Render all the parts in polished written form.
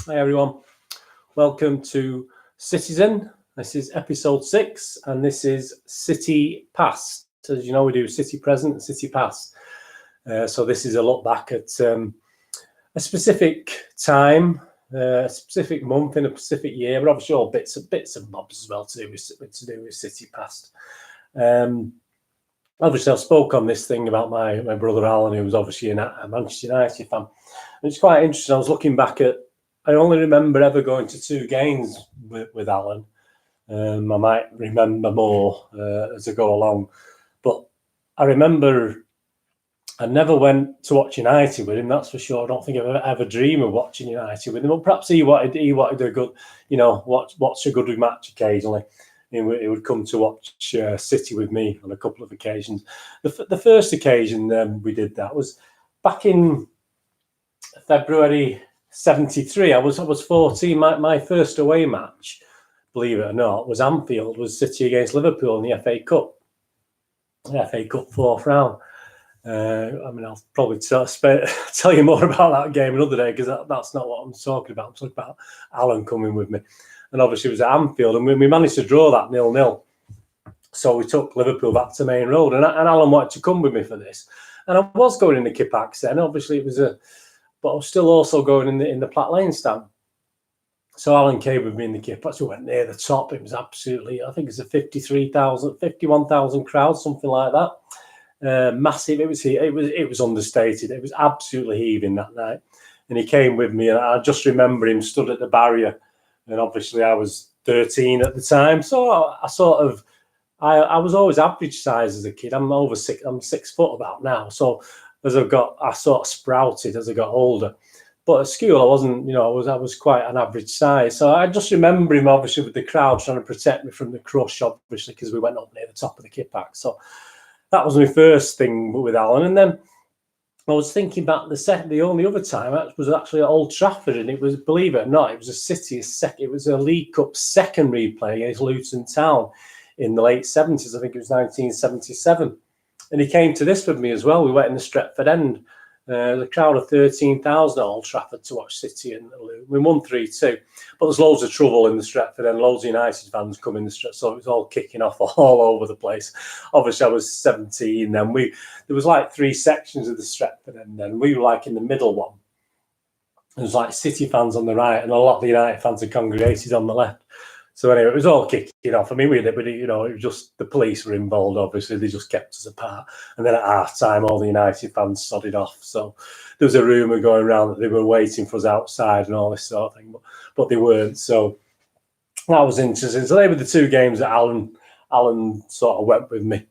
Hi everyone, welcome to Citizen. This is episode 6 and this is City Past. As you know, we do City Present and City Past. So this is a look back at a specific time, a specific month in a specific year, but obviously all bits and bobs as well to do with City Past. Obviously, I spoke on this thing about my brother Alan, who was obviously a Manchester United fan. And it's quite interesting. I was looking back at, I only remember ever going to 2 games with Alan. I might remember more as I go along. But I remember I never went to watch United with him, that's for sure. I don't think I've ever dreamed of watching United with him. But perhaps he wanted a good, watch a good match occasionally. He would come to watch City with me on a couple of occasions. The first occasion we did that was back in February '73. I was 14. My first away match, believe it or not, was Anfield, was City against Liverpool in the FA Cup. The FA Cup 4th round. I'll probably tell you more about that game another day, because that's not what I'm talking about. I'm talking about Alan coming with me. And obviously it was at Anfield, and we managed to draw that 0-0. So we took Liverpool back to Main Road, and Alan wanted to come with me for this. And I was going in the Kippax then. Obviously it was but I was still also going in the Platt Lane stand. So Alan came with me in the Kippax. We went near the top. It was absolutely, I think it's a 51,000 crowd, something like that. Massive. It was understated. It was absolutely heaving that night. And he came with me, and I just remember him stood at the barrier. And obviously I was 13 at the time, so I was always average size as a kid. I'm 6 foot about now. So I sort of sprouted as I got older. But at school I wasn't, I was quite an average size. So I just remember him obviously with the crowd trying to protect me from the crush, obviously, because we went up near the top of the Kippax. So that was my first thing with Alan. And then I was thinking about the only other time was actually at Old Trafford, and it was, believe it or not, it was a League Cup second replay against Luton Town in the late 70s. I think it was 1977. And he came to this with me as well. We went in the Stretford End. The crowd of 13,000 at Old Trafford to watch City, and we won 3-2. But there's loads of trouble in the Stretford End. Loads of United fans come in the Stretford, so it was all kicking off all over the place. Obviously, I was 17 then. There was like 3 sections of the Stretford End then. We were like in the middle one. There was like City fans on the right, and a lot of the United fans had congregated on the left. So anyway, it was all kicking off. I mean, it was just the police were involved. Obviously, they just kept us apart. And then at half time, all the United fans sodded off. So there was a rumour going around that they were waiting for us outside and all this sort of thing, but they weren't. So that was interesting. So they were the 2 games that Alan sort of went with me.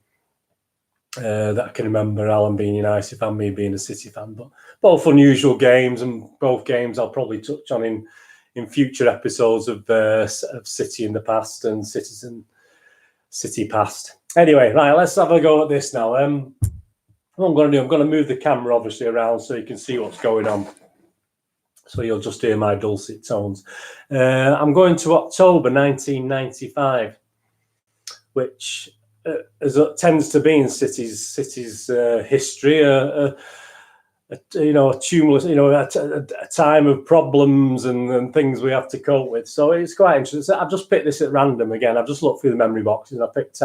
That I can remember, Alan being a United fan, me being a City fan. But both unusual games, and both games I'll probably touch on in future episodes of City in the Past and City Past. Anyway, right, let's have a go at this now. What I'm going to do, I'm going to move the camera obviously around so you can see what's going on. So you'll just hear my dulcet tones. I'm going to October 1995, which as it tends to be in City's history, a tumultuous, a time of problems and things we have to cope with. So it's quite interesting. I've just picked this at random again. I've just looked through the memory boxes and I picked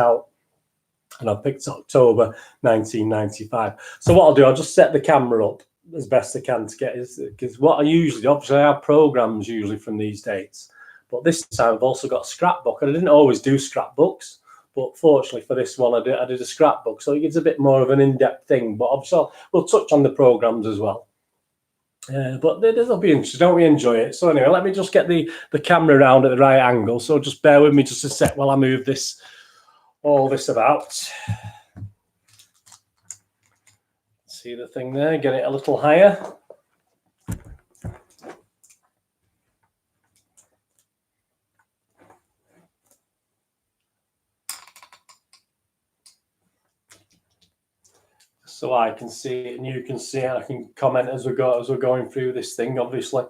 October 1995. So what I'll do, I'll just set the camera up as best I can to get is, because obviously I have programs usually from these dates, but this time I've also got a scrapbook, and I didn't always do scrapbooks. But fortunately for this one, I did a scrapbook, so it gives a bit more of an in-depth thing. But obviously, we'll touch on the programmes as well. But it'll be interesting. Don't we enjoy it? So anyway, let me just get the camera around at the right angle. So just bear with me just a sec while I move all this about. See the thing there? Get it a little higher. So I can see it and you can see it. I can comment as we're going through this thing, obviously.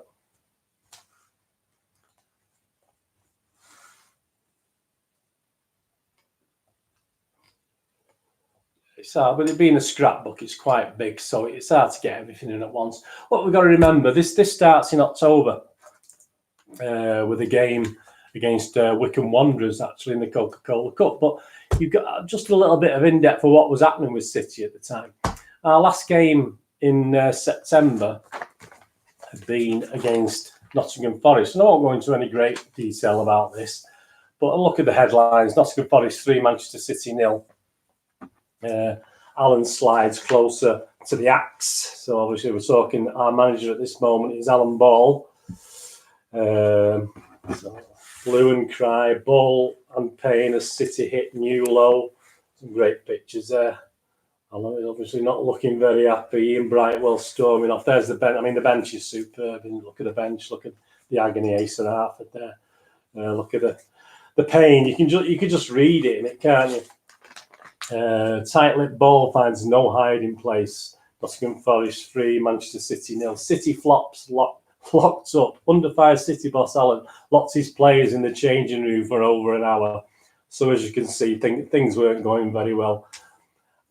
It's hard, with it being a scrapbook, it's quite big, so it's hard to get everything in at once. What we've got to remember, this starts in October. with a game against Wycombe Wanderers, actually, in the Coca-Cola Cup. But you've got just a little bit of in-depth for what was happening with City at the time. Our last game in September had been against Nottingham Forest. And I won't go into any great detail about this, but a look at the headlines. Nottingham Forest 3, Manchester City 0. Alan slides closer to the axe. So obviously we're talking, our manager at this moment is Alan Ball. So Blue and Cry, Ball and Pain as City hit new low. Some great pictures there. Alan is obviously not looking very happy. Ian Brightwell storming off. There's the bench. I mean, the bench is superb. And look at the bench. Look at the agony Asa Hartford there. Look at the pain. You can just read it in it, can't you? Tight-lipped Ball finds no hiding place. Nottingham Forest 3, Manchester City 0. City flops locked up. Under fire City boss Alan locked his players in the changing room for over an hour. So as you can see, things weren't going very well.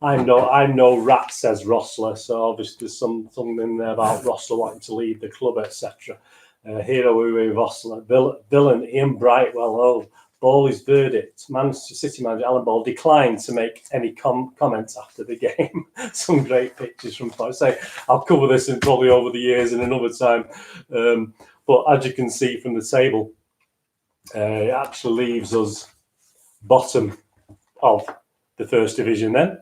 I'm no rat, says Rossler. So obviously there's something in there about Rossler wanting to leave the club, etc. Hero Uwe Rossler, villain Ian Brightwell. Oh, Ball's verdict. Manchester City manager Alan Ball declined to make any comments after the game. Some great pictures from Forest. I'll cover this in probably over the years in another time. But as you can see from the table, it actually leaves us bottom of the first division then.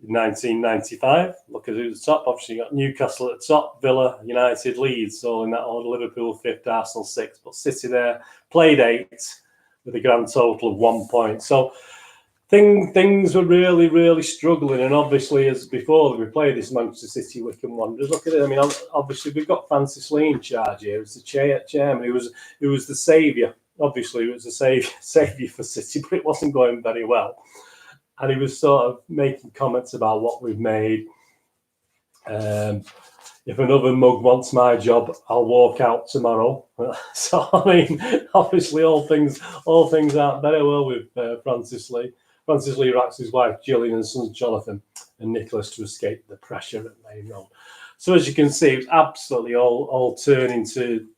1995. Look at who's the top. Obviously, you got Newcastle at the top, Villa, United, Leeds, all in that order. Liverpool 5th, Arsenal 6th. But City there played 8 with a grand total of 1 point. So things were really, really struggling. And obviously, as before we played this Manchester City Wycombe Wanderers, look at it. I mean, obviously we've got Francis Lee in charge here. It was the chairman. He was the saviour. Obviously, it was a saviour for City, but it wasn't going very well. And he was sort of making comments about what we've made. If another mug wants my job, I'll walk out tomorrow. So I mean, obviously, all things aren't very well with Francis Lee. Francis Lee racks his wife Gillian and sons Jonathan and Nicholas to escape the pressure at Main Road. So as you can see, it's absolutely all turning to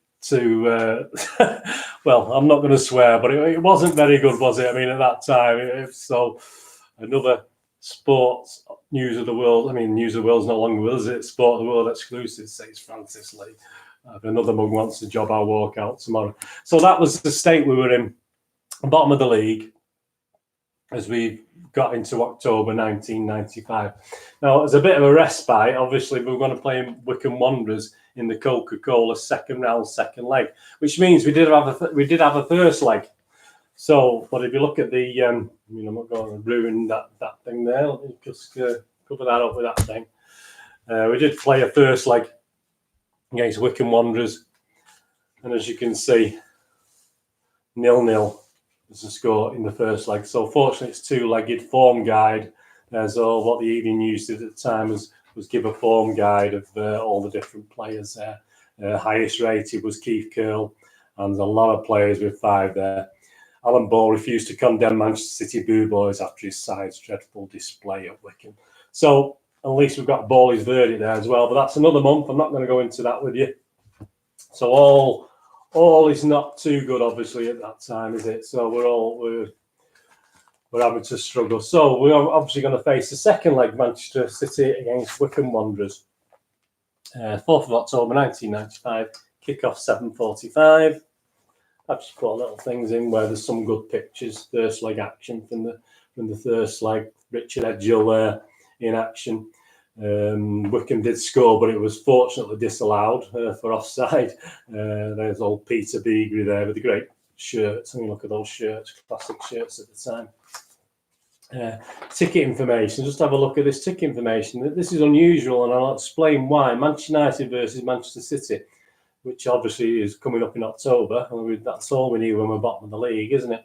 well, I'm not going to swear, but it wasn't very good, was it? I mean, at that time, so. Another sports news of the world. I mean, news of the world's no longer with us, is it? Sport of the world exclusive, says Francis Lee. If another mug wants a job, I'll walk out tomorrow. So that was the state we were in, bottom of the league, as we got into October 1995. Now, as a bit of a respite, obviously, we were going to play Wycombe Wanderers in the Coca-Cola second round, second leg, which means we did have a first leg. So, but if you look at the, I'm not going to ruin that thing there. Let me just cover that up with that thing. We did play a first leg against Wycombe Wanderers, and as you can see, 0-0 was the score in the first leg. So, fortunately, it's two-legged form guide. There's all what the Evening News did at the time was give a form guide of all the different players there. Highest rated was Keith Curl, and a lot of players with 5 there. Alan Ball refused to condemn Manchester City boo boys after his side's dreadful display at Wycombe. So at least we've got Ball's verdict there as well. But that's another month. I'm not going to go into that with you. So all is not too good, obviously, at that time, is it? So we're having to struggle. So we're obviously going to face the second leg, Manchester City against Wycombe Wanderers. 4th of October 1995. Kickoff 7:45. I've just put little things in where there's some good pictures. First leg action from the first leg. Richard Edgill there in action. Wycombe did score, but it was fortunately disallowed for offside. There's old Peter Beagrie there with the great shirts. I mean, look at those shirts, classic shirts at the time. Ticket information. Just have a look at this ticket information. This is unusual, and I'll explain why. Manchester United versus Manchester City, which obviously is coming up in October. That's all we need when we're bottom of the league, isn't it?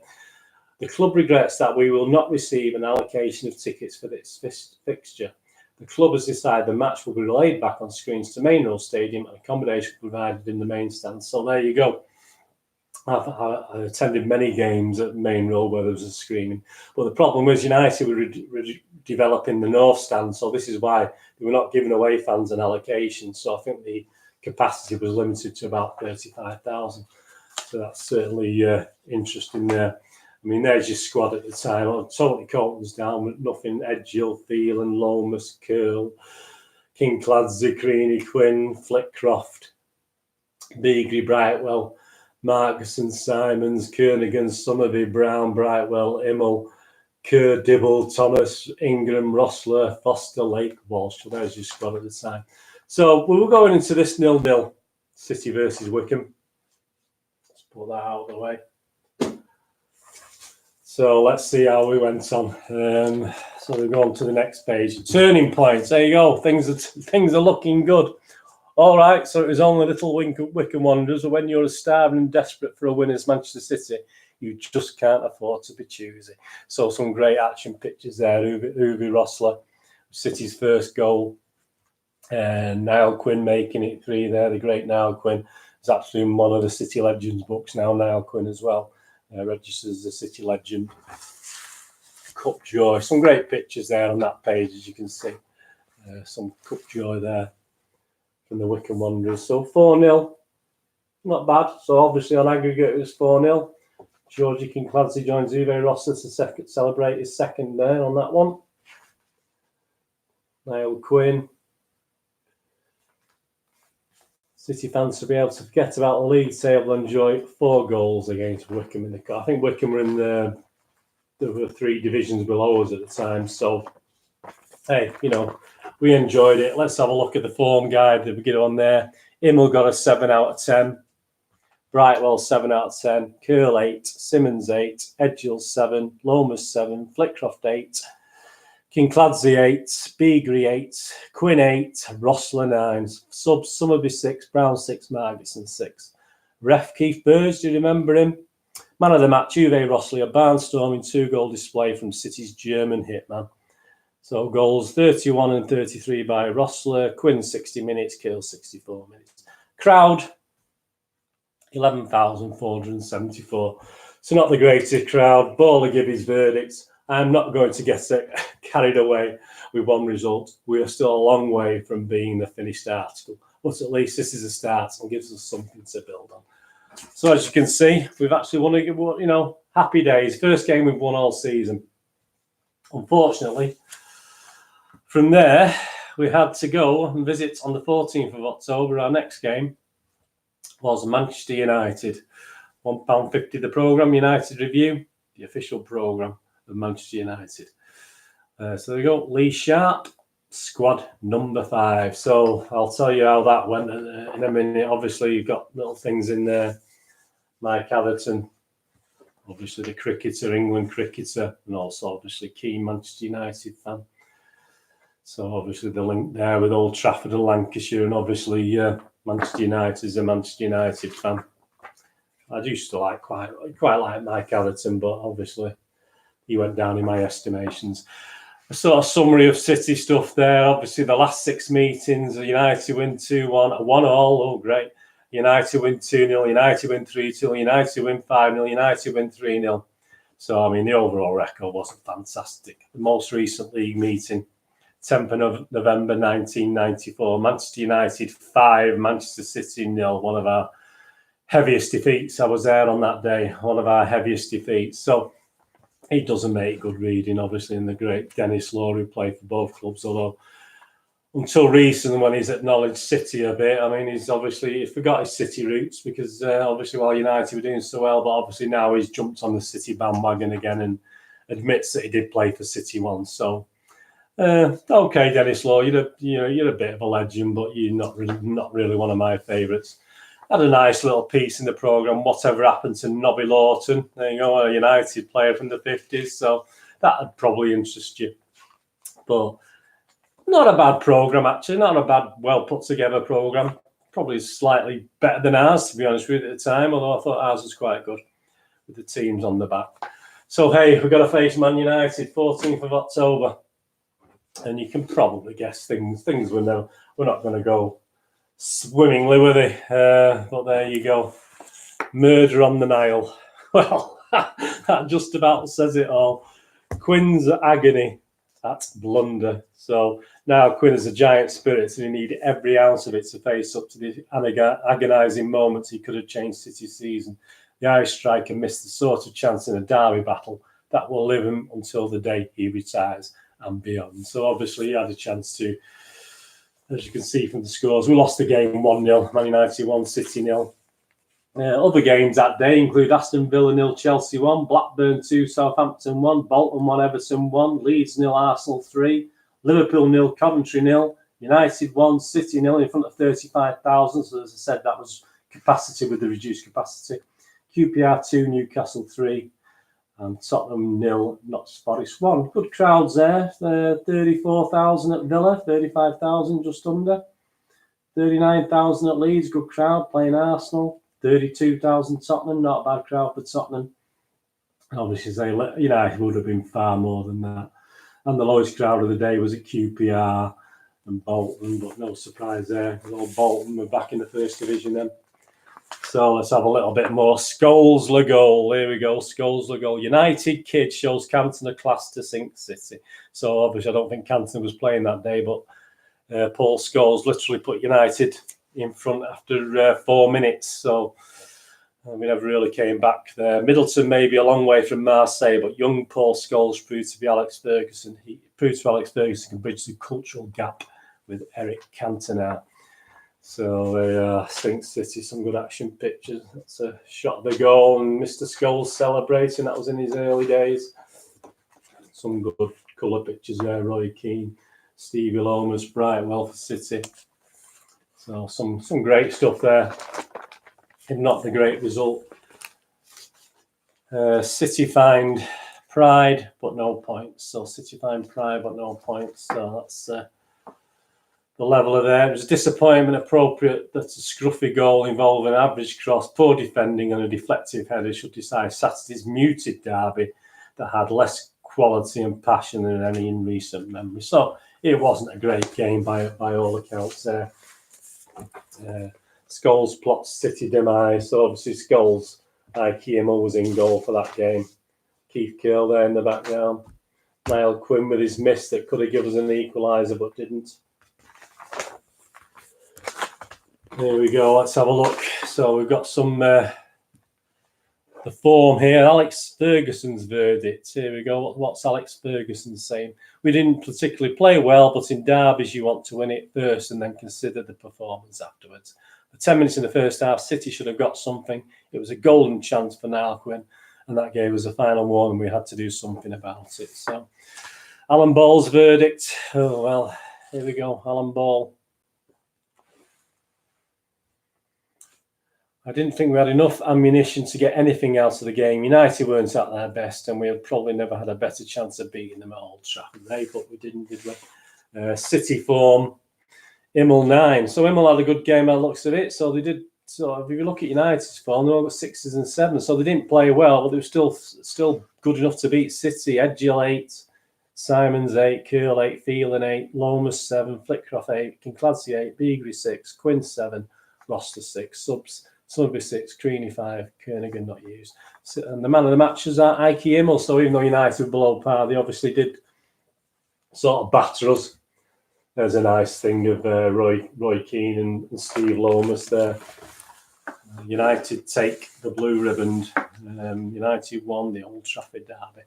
The club regrets that we will not receive an allocation of tickets for this fixture. The club has decided the match will be relayed back on screens to Main Road Stadium and accommodation provided in the main stand. So there you go. I've attended many games at Main Road where there was a screening. But the problem was United were developing the North Stand. So this is why they were not giving away fans an allocation. So I think the capacity was limited to about 35,000. So that's certainly interesting there. I mean, there's your squad at the time. Totally Colton's down, but nothing. Edgill, Phelan, Lomas, Curl, Kincladsey, Creaney, Quinn, Flitcroft, Beagrie, Brightwell, Markson, Simons, Kernigan, Somerby, Brown, Brightwell, Immel, Kerr, Dibble, Thomas, Ingram, Rossler, Foster, Lake, Walsh. So there's your squad at the time. So we were going into this 0-0, City versus Wycombe. Let's put that out of the way. So let's see how we went on. So we go on to the next page. Turning points. There you go. Things are looking good. All right. So it was only little Wycombe Wanderers. When you're starving and desperate for a win as Manchester City, you just can't afford to be choosy. So some great action pictures there. Uwe Rossler, City's first goal. And Niall Quinn making it 3 there. The great Niall Quinn is actually in one of the City Legends books now. Niall Quinn as well. Registers as a City legend. Cup joy. Some great pictures there on that page, as you can see. Some cup joy there from the Wycombe Wanderers. So 4-0. Not bad. So obviously on aggregate it was 4-0. Georgie Kincladsey joins Uwe Rossler to celebrate his second there on that one. Niall Quinn. City fans to be able to forget about the league table and enjoy 4 goals against Wycombe in the cup. I think Wycombe were in there were 3 divisions below us at the time. So, hey, you know, we enjoyed it. Let's have a look at the form guide that we get on there. Immel got a 7 out of 10. Brightwell 7 out of 10. Curl 8. Simmons 8. Edgill 7. Lomas 7. Flitcroft 8. Kincladsey 8, Beagrie 8, Quinn 8, Rossler 9, subs Somerby 6, Brown 6, Margetson 6. Ref Keith Burge, do you remember him? Man of the match, Uwe Rossler, a barnstorming 2-goal display from City's German hitman. So goals 31 and 33 by Rossler, Quinn 60 minutes, Curl 64 minutes. Crowd 11,474. So not the greatest crowd. Baller give his verdicts. I'm not going to get carried away with one result. We are still a long way from being the finished article, but at least this is a start and gives us something to build on. So as you can see, we've actually won, you know, happy days. First game we've won all season. Unfortunately, from there, we had to go and visit on the 14th of October. Our next game was Manchester United. £1.50 the programme, United Review, the official programme of Manchester United. So there we go, Lee Sharp, squad number 5. So I'll tell you how that went in a minute. Obviously, you've got little things in there. Mike Atherton, obviously the cricketer, England cricketer, and also obviously keen Manchester United fan. So obviously the link there with Old Trafford and Lancashire, and obviously Manchester United is a Manchester United fan. I used to like quite like Mike Atherton, but obviously he went down in my estimations. A sort of summary of City stuff there. Obviously, the last 6 meetings, United win 2-1, 1-1. Oh, great. United win 2-0, United win 3-2, United win 5-0, United win 3-0. So, I mean, the overall record wasn't fantastic. The most recent league meeting, 10th of November 1994, Manchester United 5, Manchester City 0, one of our heaviest defeats. I was there on that day, one of our heaviest defeats. So, it doesn't make good reading, obviously, in the great Dennis Law, who played for both clubs, although until recently when he's acknowledged City a bit, I mean, he forgot his City roots because obviously while United were doing so well, but obviously now he's jumped on the City bandwagon again and admits that he did play for City once. So, okay, Dennis Law, you're a bit of a legend, but you're not really one of my favourites. Had a nice little piece in the programme, whatever happened to Nobby Lawton. There you go, a United player from the 50s. So that would probably interest you. But not a bad programme, actually. Not a bad, well put together programme. Probably slightly better than ours, to be honest with you, at the time, although I thought ours was quite good with the teams on the back. So, hey, we've got to face Man United, 14th of October. And you can probably guess things we're not going to go swimmingly, were they? But there you go. Murder on the Nile. Well, that just about says it all. Quinn's agony at blunder. So now Quinn has a giant spirit, and he needed every ounce of it to face up to the agonising moments he could have changed City's season. The Irish striker missed the sort of chance in a derby battle that will live him until the day he retires and beyond. So obviously he had a chance to, as you can see from the scores, we lost the game 1-0, Man United 1, City 0. Other games that day include Aston Villa 0, Chelsea 1, Blackburn 2, Southampton 1, Bolton 1, Everton 1, Leeds 0, Arsenal 3, Liverpool 0, Coventry 0, United 1, City 0 in front of 35,000. So as I said, that was capacity with the reduced capacity. QPR 2, Newcastle 3, and Tottenham 0, Notts Forest 1. Good crowds there. 34,000 at Villa, 35,000 just under. 39,000 at Leeds, good crowd playing Arsenal. 32,000 Tottenham, not a bad crowd for Tottenham. Obviously, United would have been far more than that. And the lowest crowd of the day was at QPR and Bolton, but no surprise there. Bolton were back in the first division then. So let's have a little bit more. Scholes le goal. Here we go. Scholes le goal. United kid shows Canton a class to sink City. So obviously, I don't think Canton was playing that day, but Paul Scholes literally put United in front after 4 minutes. So we never really came back there. Middleton may be a long way from Marseille, but young Paul Scholes proved to be Alex Ferguson. He proved to Alex Ferguson can bridge the cultural gap with Eric Cantona. So Sink City, some good action pictures. That's a shot of the goal and Mr. Scholes celebrating. That was in his early days. Some good colour pictures there. Roy Keane, Stevie Lomas, Brightwell for City. So some great stuff there. If not the great result. City find pride, but no points. So City find pride, but no points. So that's the level of there. It was a disappointment appropriate that a scruffy goal involving an average cross, poor defending and a deflective header should decide Saturday's muted derby that had less quality and passion than any in recent memory. So it wasn't a great game by all accounts there. Scholes plots City demise. So obviously Scholes, Ikiemo was in goal for that game. Keith Curl there in the background. Niall Quinn with his miss that could have given us an equaliser but didn't. Here we go. Let's have a look. So we've got some the form here. Alex Ferguson's verdict. Here we go. What's Alex Ferguson saying? We didn't particularly play well, but in derbies you want to win it first and then consider the performance afterwards. For 10 minutes in the first half, City should have got something. It was a golden chance for Niall Quinn, and that gave us a final warning. We had to do something about it. So Alan Ball's verdict. Oh, well, here we go. Alan Ball. I didn't think we had enough ammunition to get anything out of the game. United weren't at their best, and we had probably never had a better chance of beating them at Old Trafford. But we didn't, did we? City form, Immel 9. So Immel had a good game by the looks of it. So they did. So if you look at United's form, they all got 6s and 7s. So they didn't play well, but they were still good enough to beat City. Edghill 8, Simons 8, Curl 8, Phelan 8, Lomas 7, Flitcroft 8, Kincladze 8, Beagrie 6, Quinn 7, Roster 6, subs. Sullivan 6, Creaney 5, Kernigan not used. And the man of the match was Ike Immel. So even though United were below par, they obviously did sort of batter us. There's a nice thing of Roy Keane and Steve Lomas there. United take the blue ribbon. United won the Old Trafford derby.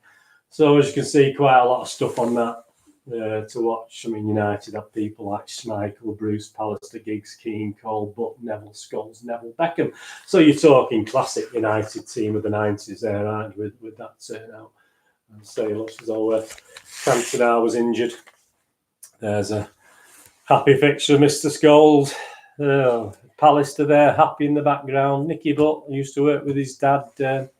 So as you can see, quite a lot of stuff on that to watch. I mean, United have people like Schmeichel, Bruce, Pallister, Giggs, Keane, Cole, Butt, Neville, Scholes, Neville, Beckham. So you're talking classic United team of the 90s there, aren't you, with that turnout. And so it looks as though Cantona was injured. There's a happy picture of Mr. Scholes. Pallister there, happy in the background. Nicky Butt used to work with his dad,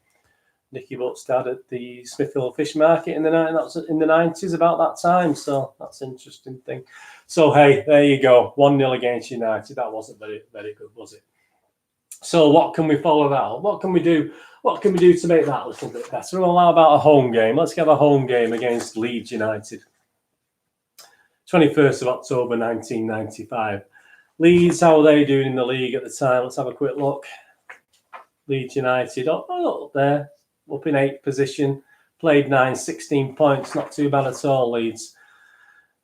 Nicky Butt's dad at the Smithfield Fish Market in the 90s, about that time. So that's an interesting thing. So hey, there you go, 1-0 against United. That wasn't very, very good, was it? So what can we follow that up? What can we do? What can we do to make that a little bit better? Well, how about a home game? Let's have a home game against Leeds United. 21st of October 1995. Leeds, how are they doing in the league at the time? Let's have a quick look. Leeds United up there. Up in 8th position, played 9, 16 points, not too bad at all, Leeds.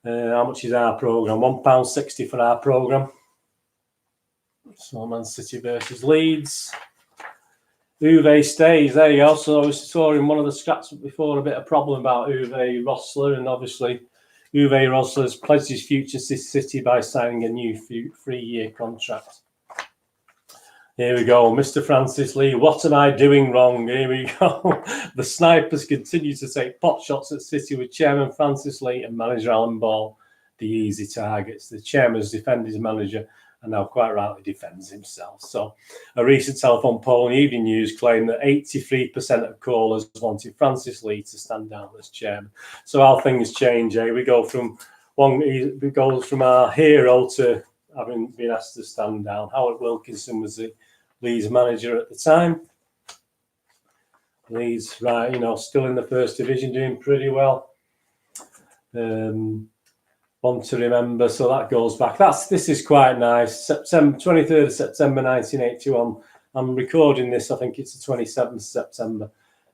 How much is our programme? £1.60 for our programme. So Man City versus Leeds. Uwe stays. There you go. So I saw in one of the scraps before a bit of problem about Uwe Rosler, and obviously Uwe Rosler's pledged his future to City by signing a new 3-year contract. Here we go, Mr. Francis Lee. What am I doing wrong? Here we go. The snipers continue to take pot shots at City with Chairman Francis Lee and manager Alan Ball, the easy targets. The chairman's defended his manager and now quite rightly defends himself. So a recent telephone poll in Evening News claimed that 83% of callers wanted Francis Lee to stand down as chairman. So how things change, eh? We go from our hero to having been asked to stand down. Howard Wilkinson was the Leeds manager at the time. Leeds, right, still in the first division, doing pretty well. One to remember, so that goes back. This is quite nice. 23rd of September 1981. I'm recording this, I think it's the 27th of September.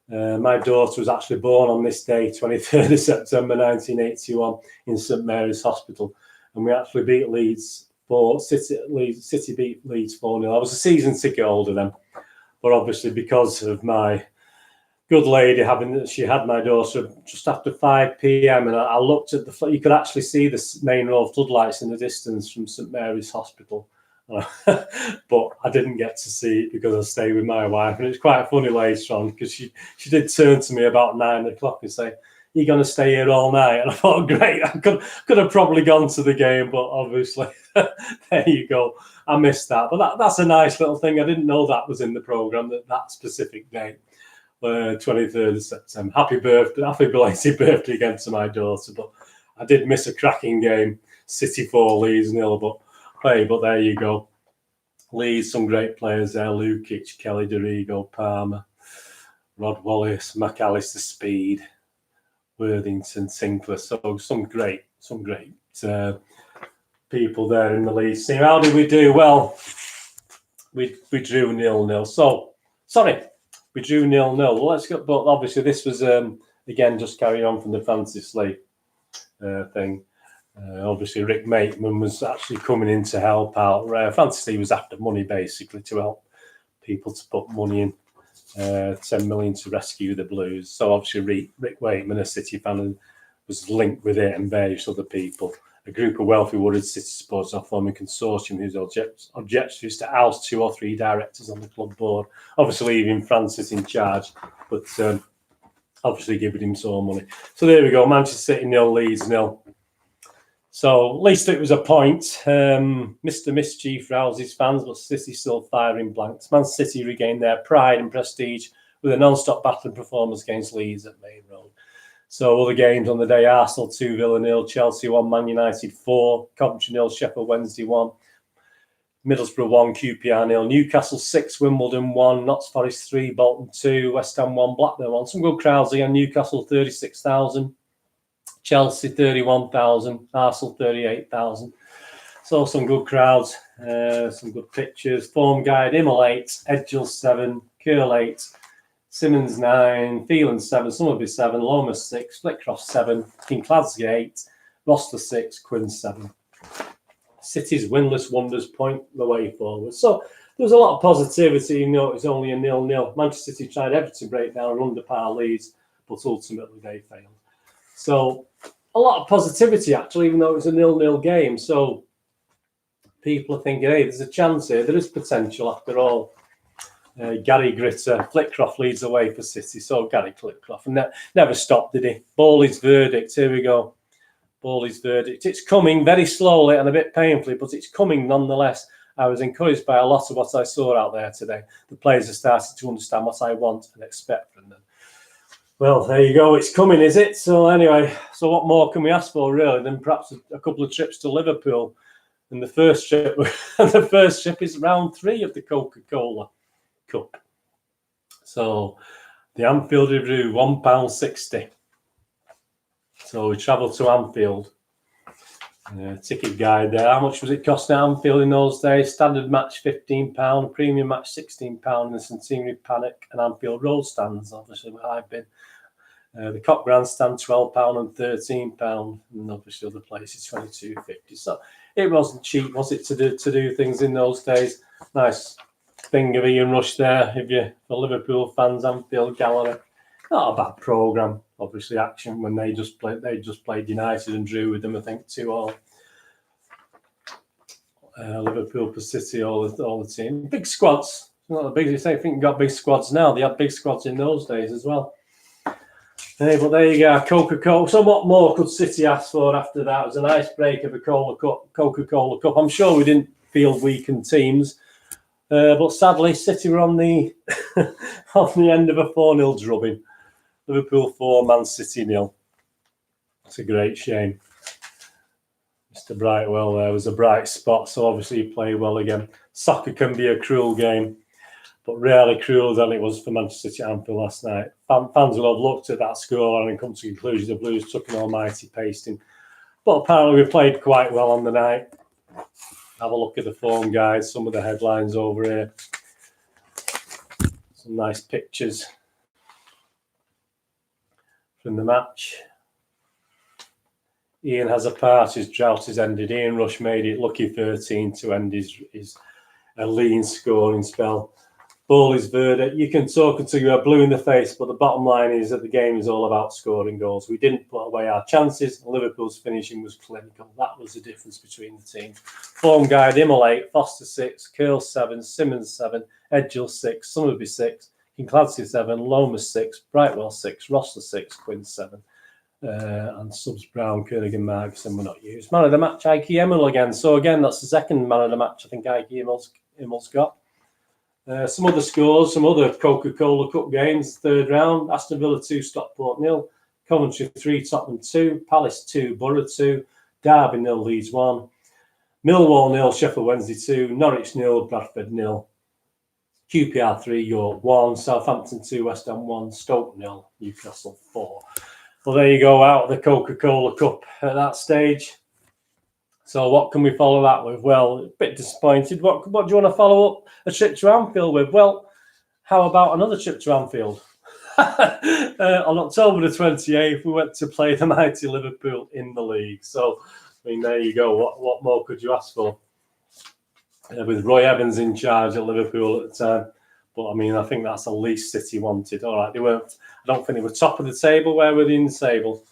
My daughter was actually born on this day, 23rd of September 1981, in St Mary's Hospital. And we actually beat Leeds. City beat Leeds 4-0. I was a season ticket holder then, but obviously because of my good lady she had my daughter just after 5 p.m. and I looked at you could actually see the main row of floodlights in the distance from St Mary's Hospital, but I didn't get to see it because I stayed with my wife, and it's quite funny later on because she did turn to me about 9 o'clock and say, "You're going to stay here all night?" And I thought, great, I could have probably gone to the game, but obviously, there you go. I missed that. But that's a nice little thing. I didn't know that was in the programme, that specific day, 23rd of September. Happy belated birthday again to my daughter. But I did miss a cracking game, City 4, Leeds 0. But there you go. Leeds, some great players there. Lukic, Kelly, Dorigo, Palmer, Rod Wallace, McAllister, Speed, Worthington, Tinkler. So some great people there in the Leeds team. How did we do? Well, we drew 0-0. So sorry, we drew 0-0. Well, let's go. But obviously, this was again just carrying on from the Francis Lee thing. Obviously, Rick Maitman was actually coming in to help out. Francis Lee was after money basically to help people to put money in. 10 million to rescue the Blues. So obviously Rick Wakeman, a City fan, was linked with it, and various other people. A group of wealthy Wooded City supporters are forming a consortium whose objective is to oust 2 or 3 directors on the club board, obviously leaving Francis in charge, but obviously giving him some money. So there we go, Manchester City 0, Leeds 0. So at least it was a point. Mr. Mischief rouses fans, but City still firing blanks. Man City regained their pride and prestige with a non-stop battling performance against Leeds at Main Road. So other games on the day: Arsenal 2, Villa 0, Chelsea 1, Man United 4, Coventry 0, Sheffield Wednesday 1, Middlesbrough 1, QPR 0, Newcastle 6, Wimbledon 1, Notts Forest 3, Bolton 2, West Ham 1, Blackburn 1. Some good crowds again. Newcastle 36,000. Chelsea 31,000, Arsenal 38,000. So some good crowds, some good pictures. Form guide: Immel 8, Edgell 7, Curl 8, Simmons 9, Phelan 7, Summerby 7, Lomas 6, Flitcroft 7, Kincladze 8, Rosler 6, Quinn 7. City's winless wonders point the way forward. So there was a lot of positivity, even though it was only a 0-0. Manchester City tried everything to break down and under par Leeds, but ultimately they failed. So a lot of positivity, actually, even though it was a 0-0 game. So people are thinking, hey, there's a chance here. There is potential after all. Gary Gritter, Flitcroft leads the way for City. So Gary Flitcroft never stopped, did he? Bowley's verdict. Here we go. Bowley's verdict. It's coming very slowly and a bit painfully, but it's coming nonetheless. I was encouraged by a lot of what I saw out there today. The players are starting to understand what I want and expect from them. Well, there you go. It's coming, is it? So anyway, so what more can we ask for, really, than perhaps a couple of trips to Liverpool? And the first trip is round 3 of the Coca-Cola Cup. So the Anfield review, £1.60. So we travelled to Anfield. Ticket guide there. How much was it costing at Anfield in those days? Standard match £15, premium match £16 in the Centenary Paddock and Anfield Road stands, obviously where I've been. The Cock grandstand, £12 and £13, and obviously other places £22.50. So it wasn't cheap, was it, to do things in those days? Nice thing of Ian Rush there. If you're for Liverpool fans, Anfield Gallery, not a bad programme. Obviously, action when they just played United and drew with them. I think 2-2. Liverpool for City, all the team, big squads. Not the biggest. I think got big squads now. They had big squads in those days as well. Hey, but there you go, Coca-Cola. So what more could City ask for after that? It was a nice break of a Coca-Cola Cup. I'm sure we didn't field weakened teams, but sadly, City were on the on the end of a 4-0 drubbing. Liverpool 4, Man City 0. It's a great shame. Mr. Brightwell there was a bright spot, so obviously he played well again. Soccer can be a cruel game, but rarely cruel than it was for Manchester City at Anfield last night. Fans will have looked at that score and come to the conclusion the Blues took an almighty pasting. But apparently we played quite well on the night. Have a look at the form guide, some of the headlines over here. Some nice pictures from the match. Ian has a part, his drought is ended. Ian Rush made it lucky 13 to end his lean scoring spell. Bowley's verdict. You can talk until you are blue in the face, but the bottom line is that the game is all about scoring goals. We didn't put away our chances. Liverpool's finishing was clinical. That was the difference between the teams. Form guide, Immel 8, Foster 6, Curl 7, Simmons 7, Edgell 6, Summerby 6, Kincladse 7, Lomas 6, Brightwell 6, Rosler 6, Quinn 7. And subs Brown, Kerrigan, Margson were not used. Man of the match, Ike Emmel again. So again, that's the second man of the match I think Ike Emmel's got. Some other scores, some other Coca-Cola Cup games. Third round, Aston Villa 2, Stockport 0, Coventry 3, Tottenham 2, Palace 2, Borough 2, Derby 0, Leeds 1, Millwall 0, Sheffield Wednesday 2, Norwich 0, Bradford 0, QPR 3, York 1, Southampton 2, West Ham 1, Stoke 0, Newcastle 4. Well, there you go, out of the Coca-Cola Cup at that stage. So what can we follow that with? Well, a bit disappointed. What do you want to follow up a trip to Anfield with? Well, how about another trip to Anfield? On October the 28th, we went to play the mighty Liverpool in the league. So, I mean, there you go. What more could you ask for? With Roy Evans in charge at Liverpool at the time. But, I mean, I think that's the least City wanted. All right, I don't think they were top of the table. Where were they in the table?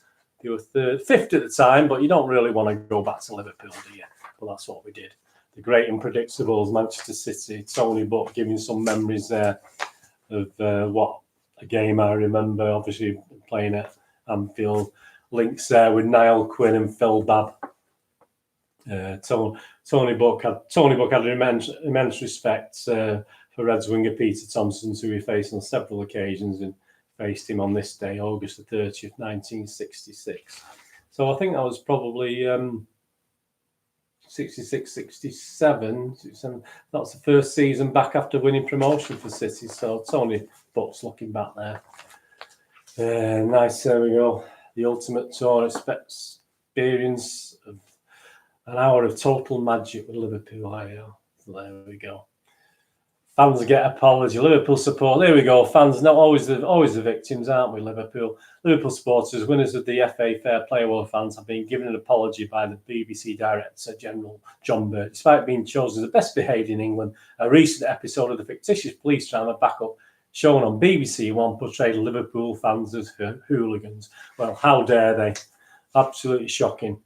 They were fifth at the time, but you don't really want to go back to Liverpool, do you? Well, that's what we did. The great unpredictables, Manchester City, Tony Butt giving some memories there of what a game I remember, obviously playing at Anfield. Links there with Niall Quinn and Phil Babb. Tony Buck had immense respect for Reds winger Peter Thompson, who he faced on several occasions and faced him on this day, August the 30th, 1966. So I think that was probably 66, 67. That's the first season back after winning promotion for City. So Tony Butt's looking back there. Nice, there we go. The ultimate tour experience of an hour of total magic with Liverpool. There we go. Fans get apology. Liverpool support. There we go. Fans not always the victims, aren't we? Liverpool supporters, winners of the FA Fair Play Award, fans have been given an apology by the BBC Director General John Burt, despite being chosen as the best behaved in England. A recent episode of the fictitious police drama Backup, shown on BBC One, portrayed Liverpool fans as hooligans. Well, how dare they? Absolutely shocking.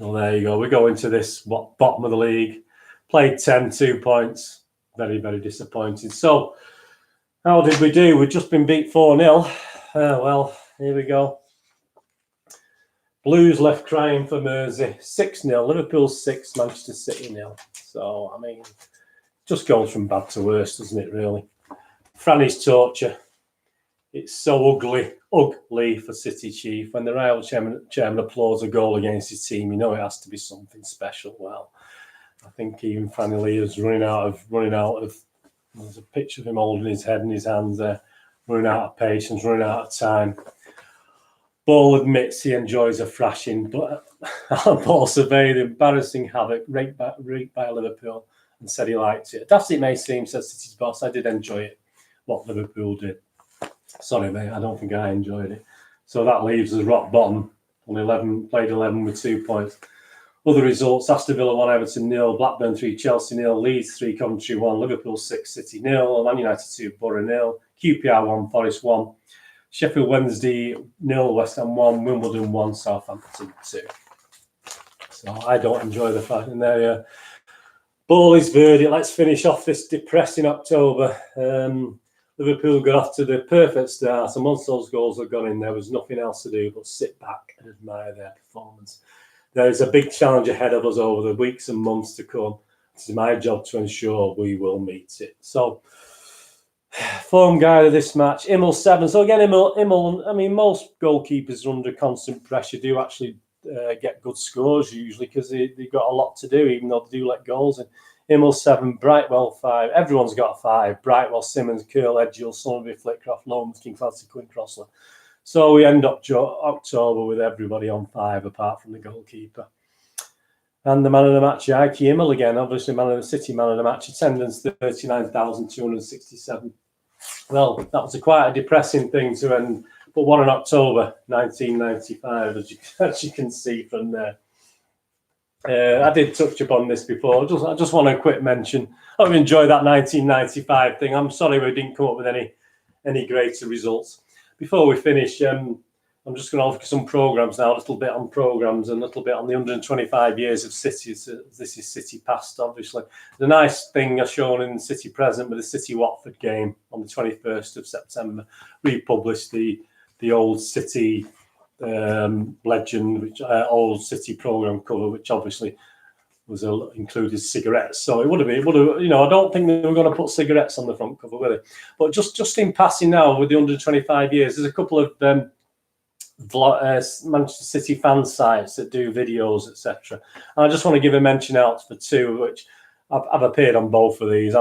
Well, there you go. We go into this bottom of the league. Played 2 points. Very, very disappointing. So, how did we do? We've just been beat 4-0. Well, here we go. Blues left crying for Mersey. 6-0. Liverpool 6, Manchester City 0. So, I mean, just goes from bad to worse, doesn't it, really? Franny's torture. It's so ugly for City Chief. When the rival chairman applauds a goal against his team, you know it has to be something special. Well, I think even Franny Lee is running out of. There's a picture of him holding his head in his hands there, running out of patience, running out of time. Ball admits he enjoys a thrashing, but Alan Paul surveyed the embarrassing havoc wreaked by Liverpool and said he liked it. Daft it may seem, said City's boss, I did enjoy it, what Liverpool did. Sorry, mate, I don't think I enjoyed it. So that leaves us rock bottom on 11, played 11 with 2 points. Other results: Aston Villa 1, Everton 0, Blackburn 3, Chelsea 0, Leeds 3, Coventry 1, Liverpool 6, City 0, Man United 2, Borough 0, QPR 1, Forest 1, Sheffield Wednesday 0, West Ham 1, Wimbledon 1, Southampton 2. So I don't enjoy the fact in there. Bowley's verdict. Let's finish off this depressing October. Liverpool got off to the perfect start, and once those goals had gone in, there was nothing else to do but sit back and admire their performance. There is a big challenge ahead of us over the weeks and months to come. It's my job to ensure we will meet it. So, form guide of this match, Immel 7. So again, Immel, I mean, most goalkeepers are under constant pressure do actually get good scores usually because they've got a lot to do, even though they do let goals in. Immel 7, Brightwell 5. Everyone's got a 5. Brightwell, Simmons, Curl, Edgill, Sullivan, Flitcroft, Lomas, King Clancy, Quinn Crossler. So we end up October with everybody on 5 apart from the goalkeeper. And the man of the match, Ike Immel again, obviously man of the City man of the match, attendance 39,267. Well, that was quite a depressing thing to end, but what an October 1995, as you can see from there. I did touch upon this before. I just want a quick mention. I've enjoyed that 1995 thing. I'm sorry we didn't come up with any greater results. Before we finish, I'm just going to offer some programmes now, a little bit on programmes and a little bit on the 125 years of City. So this is City past, obviously. The nice thing I've shown in City present with the City-Watford game on the 21st of September, republished the old City legend, which old City programme cover, which obviously was included cigarettes. So it would have, you know, I don't think they were going to put cigarettes on the front cover, were they? But just in passing now with the 125 years, there's a couple of Manchester City fan sites that do videos, etc. And I just want to give a mention out for two, which I've appeared on both of these.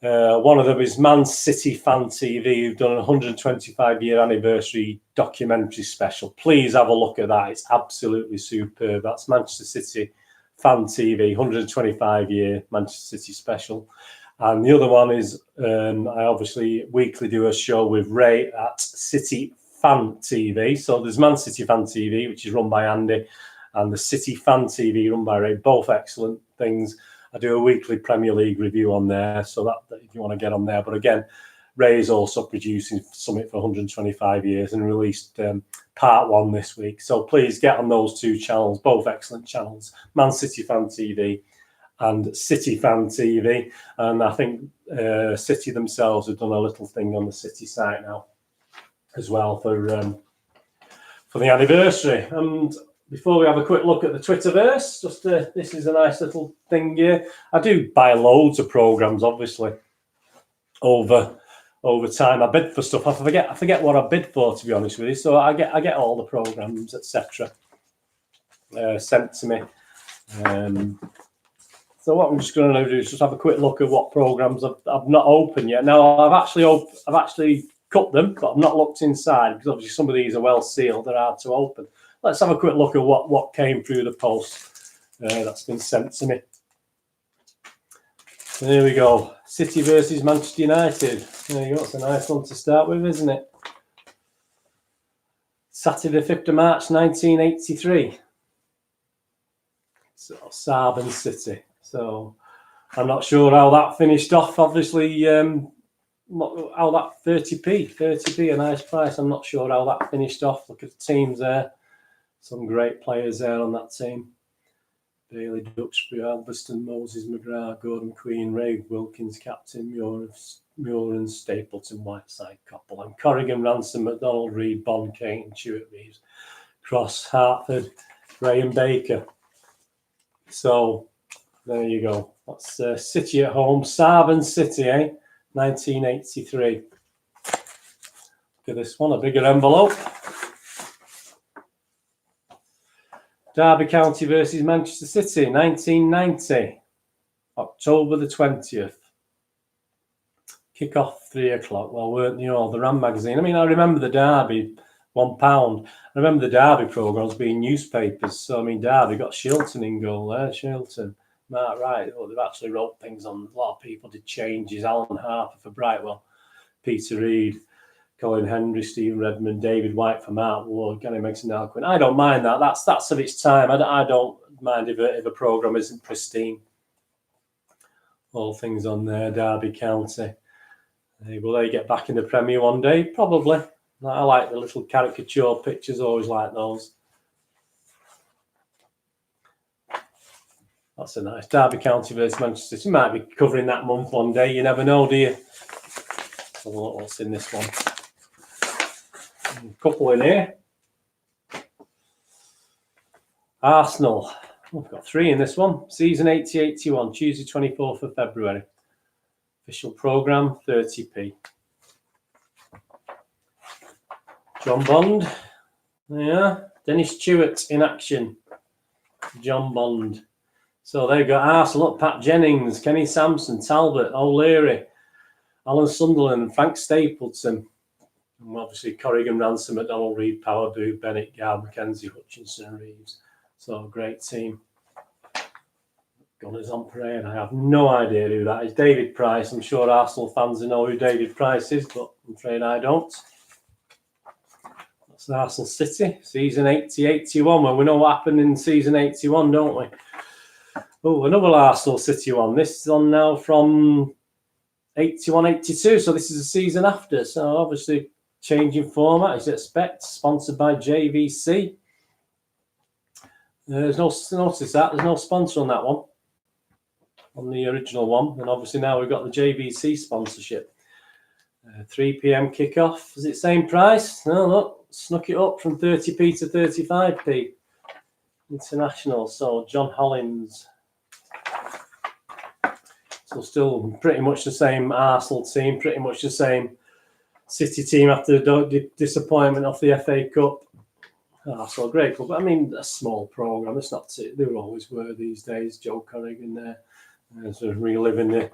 One of them is Man City Fan TV, who've done a 125-year anniversary documentary special. Please have a look at that. It's absolutely superb. That's Manchester City Fan TV, 125-year Manchester City special. And the other one is, I obviously weekly do a show with Ray at City Fan TV. So there's Man City Fan TV, which is run by Andy, and the City Fan TV run by Ray. Both excellent things. I do a weekly Premier League review on there, so that if you want to get on there. But again, Ray is also producing something for 125 years and released part 1 this week. So please get on those two channels, both excellent channels, Man City Fan TV and City Fan TV. And I think City themselves have done a little thing on the City site now as well for the anniversary. And before we have a quick look at the Twitterverse, this is a nice little thing here. I do buy loads of programs, obviously, over time. I bid for stuff. I forget what I bid for, to be honest with you. So I get all the programs, etc. Sent to me. So what I'm just going to do is just have a quick look at what programs I've not opened yet. Now I've actually cut them, but I've not looked inside because obviously some of these are well sealed. They're hard to open. Let's have a quick look at what came through the post that's been sent to me. So here we go. City versus Manchester United. There you go. It's a nice one to start with, isn't it? Saturday, 5th of March, 1983. So Saab and City. So I'm not sure how that finished off. Obviously, how that 30p, a nice price. I'm not sure how that finished off. Look at the teams there. Some great players there on that team. Bailey, Duxbury, Alveston, Moses, McGrath, Gordon, Queen, Ray, Wilkins, Captain, Muren, Stapleton, Whiteside, Coppell, and Corrigan, Ransom, McDonald, Reed, Bond, Kane, Chewett, Reeves, Cross, Hartford, Graham Baker. So there you go. That's City at home. Saab and City, 1983. Look at this one, a bigger envelope. Derby County versus Manchester City, 1990, October the 20th. Kick-off 3 o'clock. Well, weren't you know, the Ram magazine. I mean, I remember the Derby, £1. I remember the Derby programmes being newspapers. So, I mean, Derby got Shilton in goal there, Shilton. Mark Wright. Oh, they've actually wrote things on. A lot of people did changes. Alan Harper for Brightwell. Peter Reid. Colin Henry, Stephen Redmond, David White for Mark Ward, Gary Megson, Alcuin. I don't mind that. That's of its time. I don't mind if a programme isn't pristine. All things on there, Derby County. Will they get back in the Premier one day? Probably. I like the little caricature pictures, always like those. That's a nice Derby County versus Manchester City. You might be covering that month one day. You never know, do you? Have a look what's in this one. A couple in here. Arsenal. We've got 3 in this one. Season 80-81, Tuesday 24th of February. Official programme, 30p. John Bond. Yeah. Dennis Stewart in action. John Bond. So they've got Arsenal, look, Pat Jennings, Kenny Sampson, Talbot, O'Leary, Alan Sunderland, Frank Stapleton. And obviously Corrigan, Ransom, McDonald, Reid, Power, Booth, Bennett, Gard, Mackenzie, Hutchinson, Reeves. So a great team. Gunners on parade. I have no idea who that is. David Price. I'm sure Arsenal fans know who David Price is, but I'm afraid I don't. That's Arsenal City, season 80-81. Well, we know what happened in season 81, don't we? Oh, another Arsenal City one. This is on now from 81-82. So this is a season after. So obviously changing format as you expect. Sponsored by JVC. There's no notice that there's no sponsor on that one. On the original one, and obviously now we've got the JVC sponsorship. 3 p.m. kickoff. Is it same price? No, look, snuck it up from 30p to 35p. International. So John Hollins. So still pretty much the same Arsenal team, pretty much the same City team after the disappointment of the FA Cup. So great club. I mean, a small programme. It's not. They always were these days. Joe Corrigan there. Sort of reliving the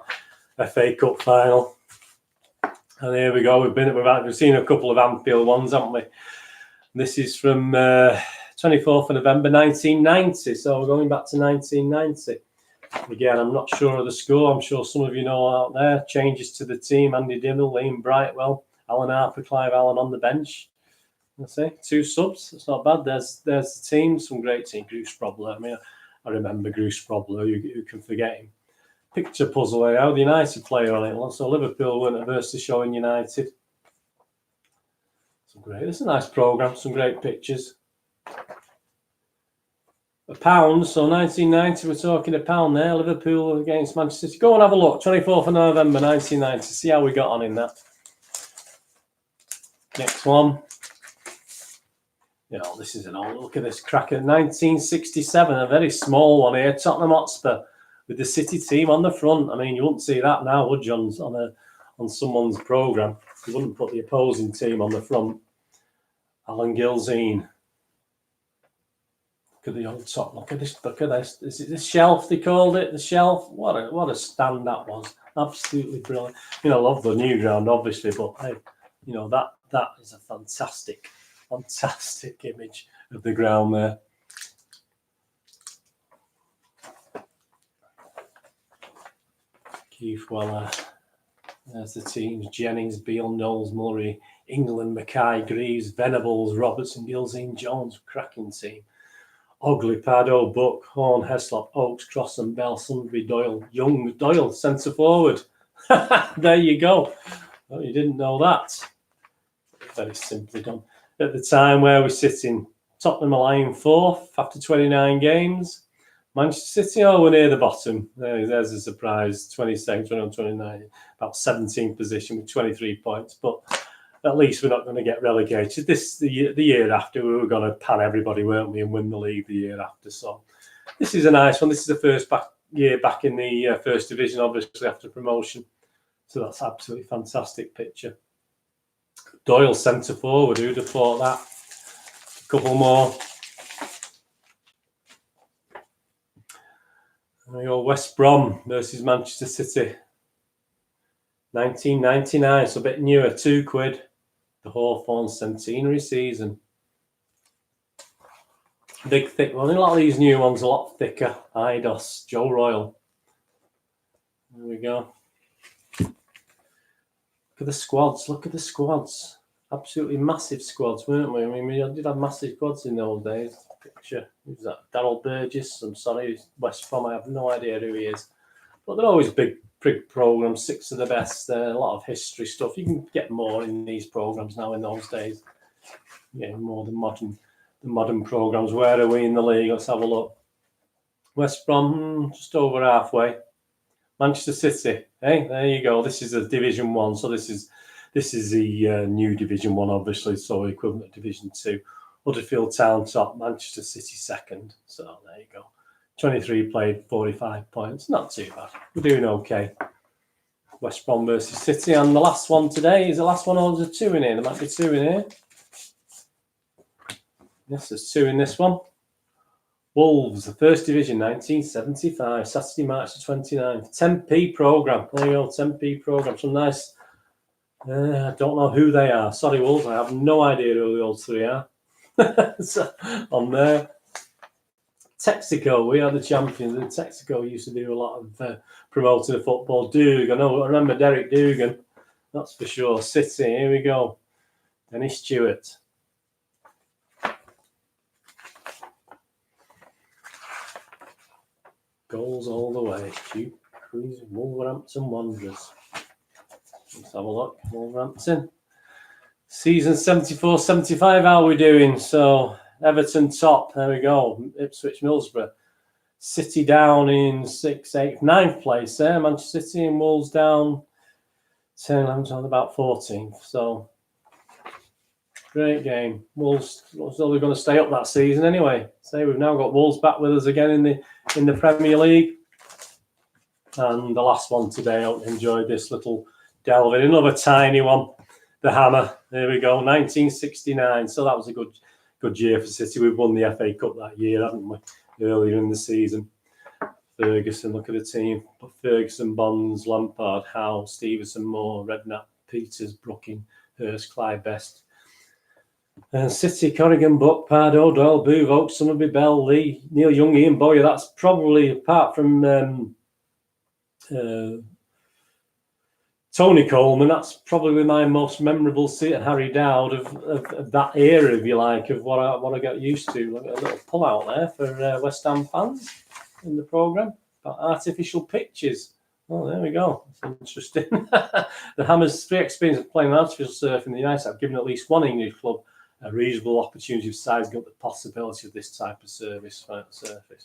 FA Cup final. And here we go. We've seen a couple of Anfield ones, haven't we? This is from 24th of November 1990. So we're going back to 1990. Again, I'm not sure of the score. I'm sure some of you know out there. Changes to the team: Andy Dimmel, Liam Brightwell, Alan Harper, Clive Allen on the bench. Let's see, 2 subs. That's not bad. There's the team. Some great team. Bruce Probler. I mean, I remember Bruce Probler. Who can forget him? Picture puzzle how the United player on it. So Liverpool weren't averse to showing United. Some great. It's a nice programme. Some great pictures. £1. So 1990, we're talking £1 there. Liverpool against Manchester City. Go and have a look. 24th of November 1990. See how we got on in that. Next one. You know, this is an old look at this cracker. 1967, a very small one here. Tottenham Hotspur with the City team on the front. I mean, you wouldn't see that now, would you, on someone's programme? You wouldn't put the opposing team on the front. Alan Gilzine. Look at the old top. Look at this. Look at this. Is it the shelf they called it? The shelf. What a stand that was. Absolutely brilliant. You know, I love the new ground, obviously, but hey, you know, that is a fantastic image of the ground there. Keith Weller. There's the teams. Jennings, Beale, Knowles, Murray, England, Mackay, Greaves, Venables, Robertson, Gilzine, Jones. Cracking team. Ogley, Pardo, Buck, Horn, Heslop, Oakes, Crossan, Bell, Sundry, Doyle, Young, Doyle, centre forward. There you go. Oh, you didn't know that. Very simply done. At the time where we're sitting, Tottenham are lying 4th after 29 games. Manchester City, we're near the bottom. There's a surprise. 22nd, 29, about 17th position with 23 points. But at least we're not going to get relegated. The year after, we were going to pan everybody, weren't we, and win the league the year after. So this is a nice one. This is the first year back in the First Division, obviously, after promotion. So that's absolutely fantastic picture. Doyle, centre forward. Who'd have thought that? A couple more. There we go. West Brom versus Manchester City. 1999, so a bit newer. £2. The Hawthorn centenary season. Big, thick one. A lot of these new ones a lot thicker. Idos, Joe Royal. There we go. Look at the squads. Look at the squads. absolutely massive squads, weren't we? I mean, we did have massive squads in those days. Picture, who's that? Darryl Burgess. I'm sorry, West Brom. I have no idea who he is. But they're always big programs, 6 of the best, a lot of history stuff. You can get more in these programs now in those days. Yeah, more than modern programs. Where are we in the league? Let's have a look. West Brom, just over halfway. Manchester City. Hey, there you go. This is a Division 1, so this is the new Division 1, obviously, so equivalent to Division 2. Huddersfield Town top, Manchester City second. So there you go. 23 played, 45 points. Not too bad. We're doing okay. West Brom versus City. And the last one today, is the last one or there's 2 in here? There might be 2 in here. Yes, there's 2 in this one. Wolves, the First Division, 1975, Saturday, March the 29th. 10p programme. There you go, 10p programme. Some nice, I don't know who they are. Sorry, Wolves, I have no idea who the old 3 are. So, on there. Texaco, we are the champions. And Texaco used to do a lot of promoting of football. Dugan, I remember Derek Dugan, that's for sure. City, here we go. Dennis Stewart. Goals all the way. Wolverhampton Wanderers. Let's have a look. Wolverhampton. Season 74-75, how are we doing? So, Everton top. There we go. Ipswich, Middlesbrough. City down in 6th, 8th, 9th place there. Manchester City and Wolves down 10, 11, on about 14th. So, great game. Wolves still going to stay up that season anyway. So we've now got Wolves back with us again in the Premier League. And the last one today, I hope you enjoyed this little delve in. Another tiny one. The Hammer. There we go. 1969. So that was a good year for City. We've won the FA Cup that year, haven't we? Earlier in the season. Ferguson, look at the team. Ferguson, Bonds, Lampard, Howe, Stevenson, Moore, Redknapp, Peters, Brooking, Hurst, Clyde, Best. City, Corrigan, Buck, Pardo, Doyle, Booth, Oakes, Summerby, Bell, Lee, Neil Young, Ian Bowyer. That's probably, apart from Tony Coleman, that's probably my most memorable seat, and Harry Dowd of that era, if you like, of what I got used to. Look at a little pull out there for West Ham fans in the programme about artificial pitches. Oh, there we go. That's interesting. The Hammers' 3 experience of playing artificial surf in the United have given at least one English club a reasonable opportunity of sizing up the possibility of this type of surface.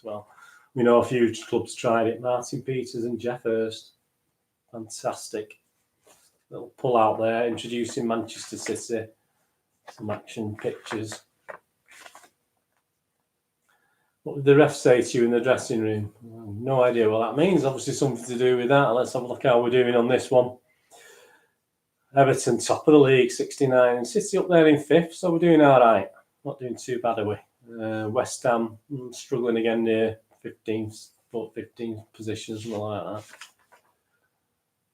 Well, we know a few clubs tried it. Martin Peters and Jeff Hurst. Fantastic. Little pull out there, introducing Manchester City. Some action pictures. What did the ref say to you in the dressing room? No idea what that means. Obviously something to do with that. Let's have a look how we're doing on this one. Everton top of the league, 69. City up there in 5th, so we're doing all right. Not doing too bad, are we? West Ham struggling again near 15th position, something like that.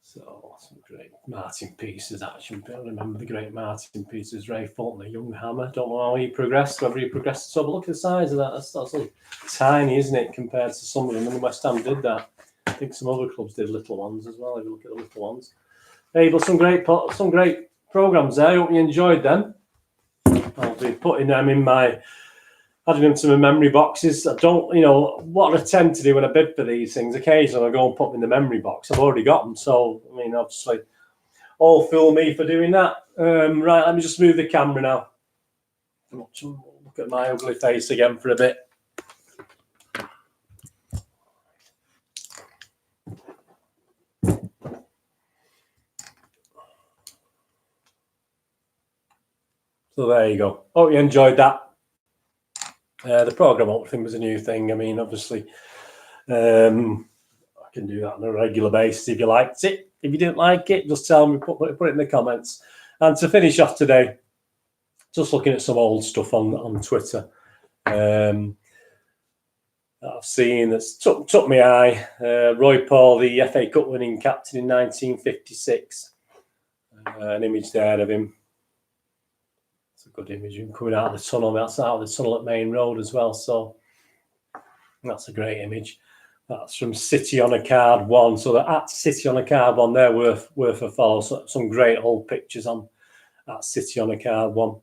So, some great Martin Peters action. I remember the great Martin Peters, Ray Fulton, the young Hammer. Don't know how he progressed, whether he progressed at all, but look at the size of that. That's like tiny, isn't it, compared to some of them? And West Ham did that. I think some other clubs did little ones as well, if you look at the little ones. Hey, but some great programmes there. I hope you enjoyed them. I'll be putting them adding them to my memory boxes. I don't, what I tend to do when I bid for these things, occasionally I go and put them in the memory box. I've already got them. So, obviously, all fool me for doing that. Right, let me just move the camera now. Look at my ugly face again for a bit. So there you go. Hope you enjoyed that. The programme opening was a new thing. Obviously, I can do that on a regular basis if you liked it. If you didn't like it, just tell me, put it in the comments. And to finish off today, just looking at some old stuff on Twitter. I've seen that's took my eye. Roy Paul, the FA Cup winning captain in 1956. An image there of him. It's a good image of him coming out of the tunnel. That's out of the tunnel at Main Road as well. So that's a great image. That's from City on a Card 1. So at City on a Card 1, they're worth a follow. So some great old pictures on at City on a Card 1.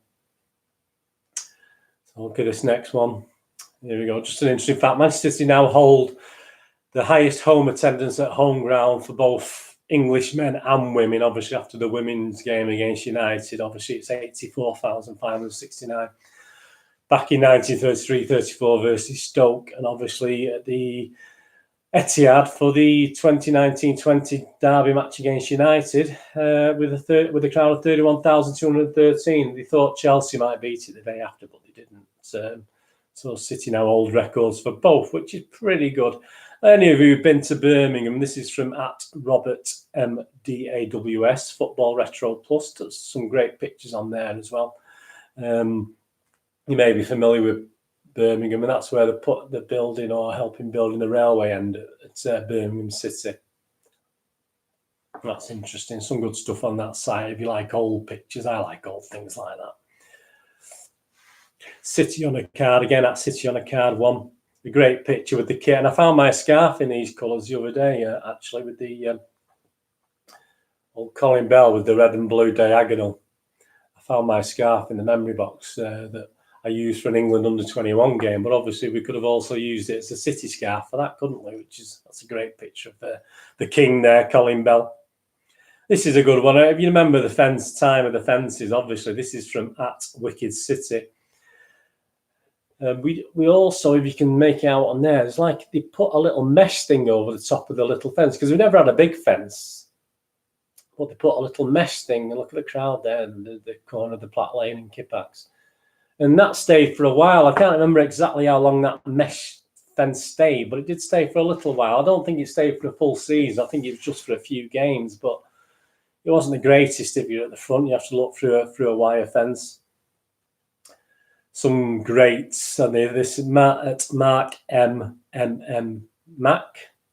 So look at this next one. Here we go. Just an interesting fact. Manchester City now hold the highest home attendance at home ground for both English men and women. Obviously, after the women's game against United, obviously it's 84,569. Back in 1933-34 versus Stoke, and obviously at the Etihad for the 2019-20 derby match against United with a crowd of 31,213. They thought Chelsea might beat it the day after, but they didn't. So City now hold records for both, which is pretty good. Any of you who've been to Birmingham, this is from @RobertMDAWS, Football Retro Plus. There's some great pictures on there as well. You may be familiar with Birmingham, and that's where they put the building or helping building the railway end at Birmingham City. That's interesting. Some good stuff on that site. If you like old pictures, I like old things like that. City on a Card, again at City on a Card 1. A great picture with the kit, and I found my scarf in these colours the other day, actually, with the old Colin Bell with the red and blue diagonal. I found my scarf in the memory box that I used for an England under-21 game, but obviously we could have also used it as a City scarf for that, couldn't we? That's a great picture of the king there, Colin Bell. This is a good one. If you remember the time of the fences, obviously this is from @Wicked City. We also, if you can make it out on there, it's like they put a little mesh thing over the top of the little fence, because we've never had a big fence, but they put a little mesh thing, and look at the crowd there in the corner of the Platt Lane in Kippax. And that stayed for a while. I can't remember exactly how long that mesh fence stayed, but it did stay for a little while. I don't think it stayed for a full season. I think it was just for a few games, but it wasn't the greatest if you're at the front. You have to look through a wire fence. Some greats, and this is Mark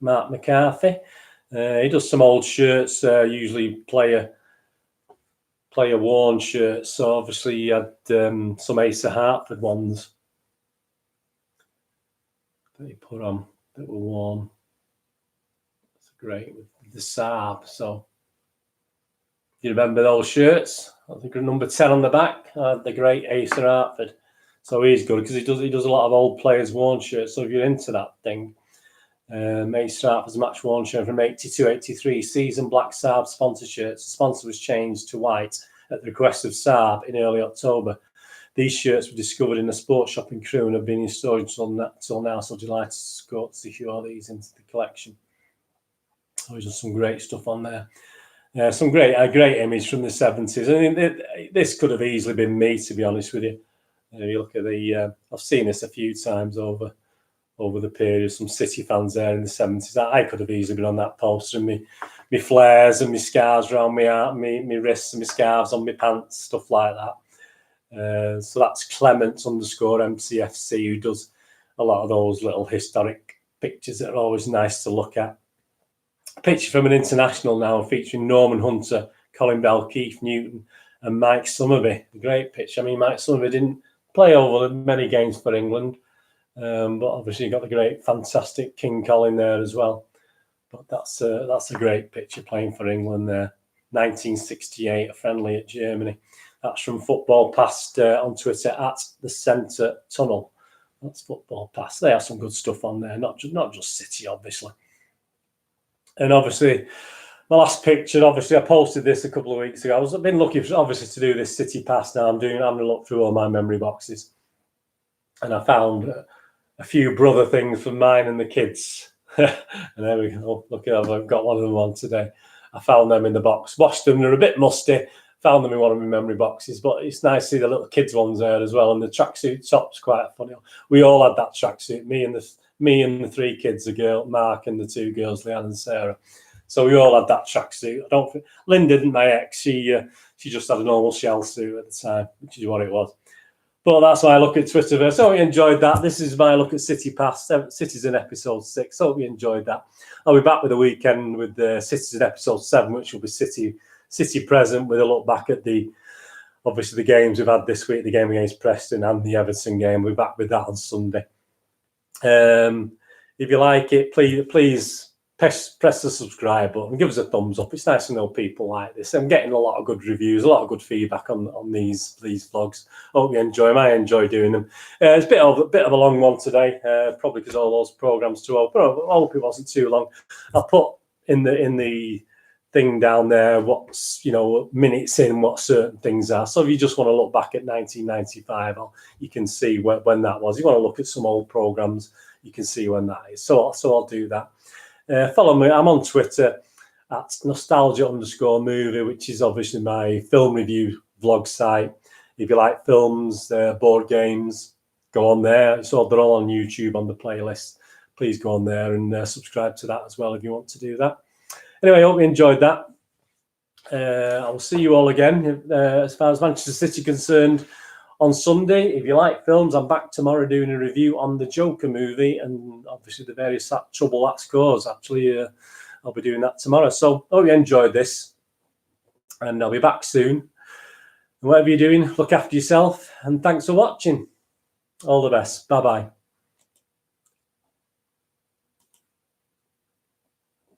McCarthy. He does some old shirts, usually player worn shirts. So obviously he had some Asa Hartford ones that he put on that were worn. It's great with the Saab. So you remember those shirts? I think number 10 on the back, the great Asa Hartford. So he's good because he does a lot of old players worn shirts. So if you're into that thing, Asa Hartford's match worn shirt from 82-83 season black Saab sponsor shirts. The sponsor was changed to white at the request of Saab in early October. These shirts were discovered in a sports shop in Crewe and have been in storage until now. So delighted to secure these into the collection. So there's just some great stuff on there. Some great image from the 70s. I mean, this could have easily been me, to be honest with you. You look at I've seen this a few times over the period. Some City fans there in the 70s. I could have easily been on that poster, and me flares and my scarves around my wrists and my scarves on my pants, stuff like that. So that's Clements_MCFC, who does a lot of those little historic pictures that are always nice to look at. A picture from an international now featuring Norman Hunter, Colin Bell, Keith Newton, and Mike Summerby. A great picture. I mean, Mike Summerby didn't play over many games for England, but obviously you got the great, fantastic King Colin there as well. But that's a great picture playing for England there. 1968, a friendly at Germany. That's from Football Past on Twitter @the Centre Tunnel. That's Football Past. They have some good stuff on there, not just City, obviously. And obviously, my last picture, obviously, I posted this a couple of weeks ago. I've been lucky, obviously, to do this City Pass now. I'm going to look through all my memory boxes. And I found a few brother things from mine and the kids. And there we go. Look, I've got one of them on today. I found them in the box. Washed them. They're a bit musty. Found them in one of my memory boxes. But it's nice to see the little kids' ones there as well. And the tracksuit top's quite funny. We all had that tracksuit. Me and the three kids, the girl, Mark, and the two girls, Leanne and Sarah. So we all had that tracksuit. I don't think Lynn didn't. My ex, she just had a normal shell suit at the time, which is what it was. But that's why I look at Twitterverse. So we enjoyed that. This is my look at City Pass. City's in episode 6. So we enjoyed that. I'll be back with the weekend with the City's in episode 7, which will be City present, with a look back at obviously the games we've had this week, the game against Preston and the Everton game. We'll be back with that on Sunday. If you like it, please press the subscribe button, give us a thumbs up. It's nice to know people like this. I'm getting a lot of good reviews, a lot of good feedback on these vlogs. Hope you enjoy them. I enjoy doing them. It's a bit of a long one today, probably because all those programs too old. But I hope it wasn't too long. I'll put in the thing down there what's, minutes in, what certain things are. So if you just want to look back at 1995, you can see when that was. You want to look at some old programs, you can see when that is. So I'll do that. Follow me. I'm on Twitter at nostalgia_movie, which is obviously my film review vlog site. If you like films, board games, go on there. So they're all on YouTube on the playlist. Please go on there and subscribe to that as well if you want to do that. Anyway, I hope you enjoyed that. I will see you all again as far as Manchester City concerned on Sunday. If you like films, I'm back tomorrow doing a review on the Joker movie and obviously the various trouble that scores. Actually, I'll be doing that tomorrow. So hope you enjoyed this, and I'll be back soon. And whatever you're doing, look after yourself, and thanks for watching. All the best. Bye-bye.